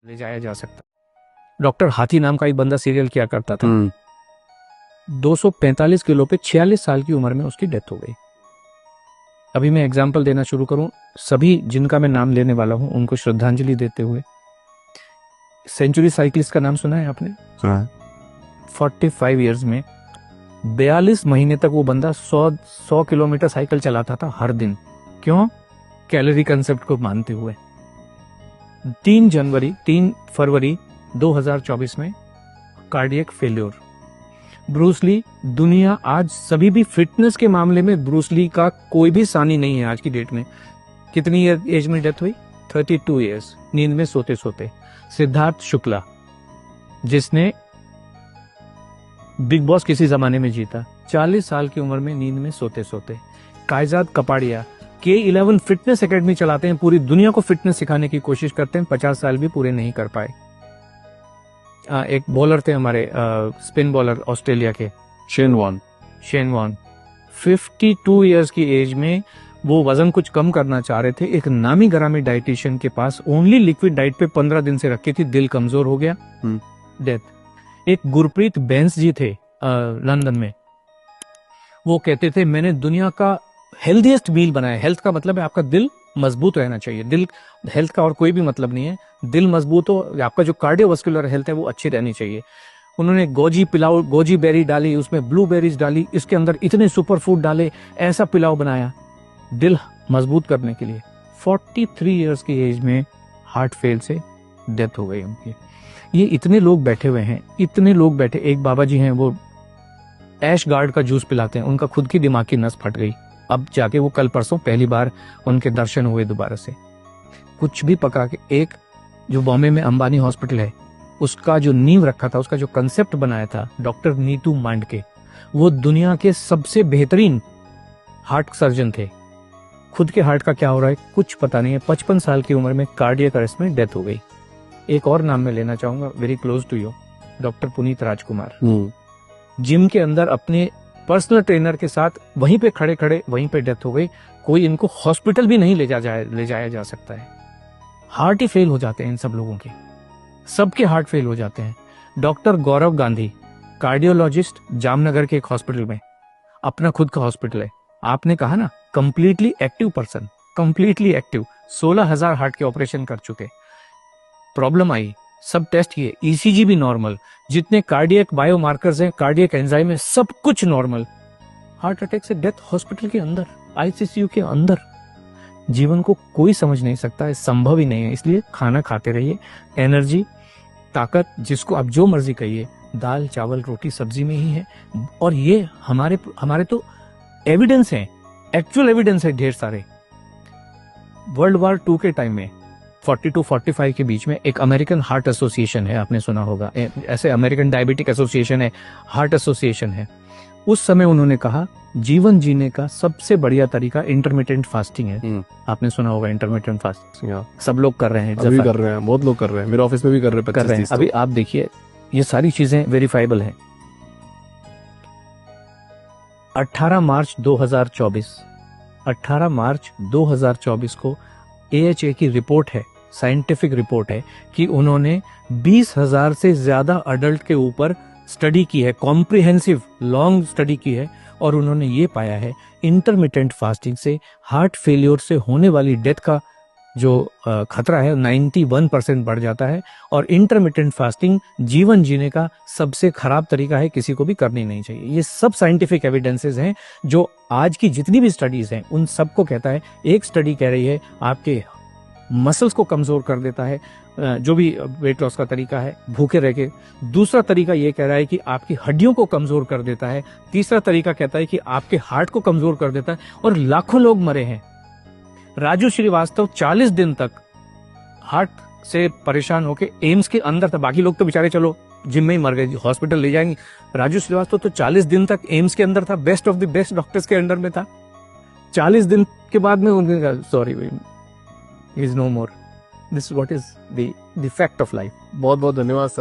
ले जाया जा सकता। डॉक्टर हाथी नाम का एक बंदा सीरियल किया करता था। 245 किलो पे 46 साल की उम्र में उसकी डेथ हो गई। अभी मैं एग्जाम्पल देना शुरू करूं, सभी जिनका मैं नाम लेने वाला हूं उनको श्रद्धांजलि देते हुए। सेंचुरी साइकिलिस्ट का नाम सुना है आपने? सुना है। 45 इयर्स में 42 महीने तक वो बंदा 100 किलोमीटर साइकिल चलाता था हर दिन। क्यों? कैलोरी कंसेप्ट को मानते हुए। 3 फरवरी 2024 में कार्डियक फेल्योर। ब्रूस ली, दुनिया आज सभी भी फिटनेस के मामले में ब्रूस ली का कोई भी सानी नहीं है आज की डेट में। कितनी एज में डेथ हुई? 32 इयर्स, नींद में सोते सोते। सिद्धार्थ शुक्ला, जिसने बिग बॉस किसी जमाने में जीता, 40 साल की उम्र में नींद में सोते सोते। कायजाद कपाड़िया K11 फिटनेस एकेडमी चलाते हैं, पूरी दुनिया को फिटनेस सिखाने की कोशिश करते हैं, 50 साल भी पूरे नहीं कर पाए। एक बॉलर थे हमारे, स्पिन बॉलर ऑस्ट्रेलिया के, शेन वॉन 52 इयर्स की एज में वो वजन कुछ कम करना चाह रहे थे। एक नामी गरामी डाइटिशियन के पास ओनली लिक्विड डाइट पे 15 दिन से रखी थी, दिल कमजोर हो गया, डेथ। एक गुरप्रीत बैंस जी थे लंदन में, वो कहते थे मैंने दुनिया का हेल्दीएस्ट मील बनाया। हेल्थ का मतलब है आपका दिल मजबूत रहना चाहिए। दिल, हेल्थ का और कोई भी मतलब नहीं है। दिल मजबूत हो, आपका जो कार्डियोवास्कुलर हेल्थ है वो अच्छी रहनी चाहिए। उन्होंने गोजी पिलाओ, गोजी बेरी डाली, उसमें ब्लूबेरीज डाली, इसके अंदर इतने सुपर फूड डाले, ऐसा पिलाओ बनाया दिल मजबूत करने के लिए। 43 इयर्स की एज में हार्ट फेल से डेथ हो गई उनकी। ये इतने लोग बैठे हुए हैं, इतने लोग बैठे। एक बाबा जी हैं, वो ऐश गार्ड का जूस पिलाते हैं, उनका खुद की दिमाग की नस फट गई। अब जाके वो कल परसों पहली बार उनके दर्शन हुए दोबारा से। कुछ भी पका के, एक जो बॉम्बे में अंबानी हॉस्पिटल है, उसका जो नींव रखा था, उसका जो कंसेप्ट बनाया था डॉक्टर नीतू मांडके, वो दुनिया के सबसे बेहतरीन हार्ट सर्जन थे। खुद के हार्ट का क्या हो रहा है कुछ पता नहीं है। 55 साल की उम्र में कार्डियक अरेस्ट में डेथ हो गई। एक और नाम मैं लेना चाहूंगा, very close to you, doctor Puneet Rajkumar. Gym के अंदर अपने पर्सनल ट्रेनर के साथ वहीं पे खड़े खड़े वहीं पे डेथ हो गई। कोई इनको हॉस्पिटल भी नहीं ले जाया जा सकता है। हार्ट ही फेल हो जाते हैं इन सब लोगों के, सबके हार्ट फेल हो जाते हैं। डॉक्टर गौरव गांधी, कार्डियोलॉजिस्ट, जामनगर के एक हॉस्पिटल में, अपना खुद का हॉस्पिटल है। आपने कहा ना completely active person, completely active, 16,000 heart के ऑपरेशन कर चुके। प्रॉब्लम आई, सब टेस्ट किए, ईसीजी भी नॉर्मल, जितने कार्डियक बायोमार्कर्स हैं, कार्डियक एंजाइम है, सब कुछ नॉर्मल। हार्ट अटैक से डेथ हॉस्पिटल के अंदर, आईसीयू के अंदर। जीवन को कोई समझ नहीं सकता है, संभव ही नहीं है। इसलिए खाना खाते रहिए, एनर्जी, ताकत, जिसको आप जो मर्जी कहिए, दाल चावल रोटी सब्जी में ही है। और ये हमारे तो एविडेंस है, एक्चुअल एविडेंस है ढेर सारे। वर्ल्ड वॉर 2 के टाइम में 40-45 के बीच में एक अमेरिकन हार्ट एसोसिएशन है, आपने सुना होगा, ऐसे अमेरिकन डायबिटिक एसोसिएशन है, हार्ट एसोसिएशन है। उस समय उन्होंने कहा जीवन जीने का सबसे बढ़िया तरीका इंटरमिटेंट फास्टिंग है। आपने सुना होगा इंटरमिटेंट फास्टिंग, सब लोग कर रहे हैं, अभी कर रहे हैं, बहुत लोग कर रहे हैं, मेरे ऑफिस में भी कर रहे हैं। अभी आप देखिए, ये सारी चीजें वेरीफाइबल हैं। 18 मार्च 2024 को AHA की रिपोर्ट है, साइंटिफिक रिपोर्ट है, कि उन्होंने 20,000 से ज्यादा अडल्ट के ऊपर स्टडी की है, कॉम्प्रिहेंसिव लॉन्ग स्टडी की है, और उन्होंने ये पाया है इंटरमिटेंट फास्टिंग से हार्ट फेलियर से होने वाली डेथ का जो खतरा है 91% बढ़ जाता है। और इंटरमिटेंट फास्टिंग जीवन जीने का सबसे खराब तरीका है, किसी को भी करनी नहीं चाहिए। ये सब साइंटिफिक एविडेंसेस हैं, जो आज की जितनी भी स्टडीज हैं उन सबको कहता है। एक स्टडी कह रही है आपके मसल्स को कमजोर कर देता है, जो भी वेट लॉस का तरीका है, भूखे रह के। दूसरा तरीका ये कह रहा है कि आपकी हड्डियों को कमजोर कर देता है। तीसरा तरीका कहता है कि आपके हार्ट को कमजोर कर देता है। और लाखों लोग मरे हैं। राजू श्रीवास्तव 40 दिन तक हार्ट से परेशान होके एम्स के अंदर था। बाकी लोग तो बेचारे चलो जिम में ही मर गए, हॉस्पिटल ले जाएंगे। राजू श्रीवास्तव तो 40 दिन तक एम्स के अंदर था, best of the best doctors के अंडर में था। 40 दिन के बाद में उन्होंने कहा sorry, is no more. This what is the fact of life. बहुत बहुत धन्यवाद।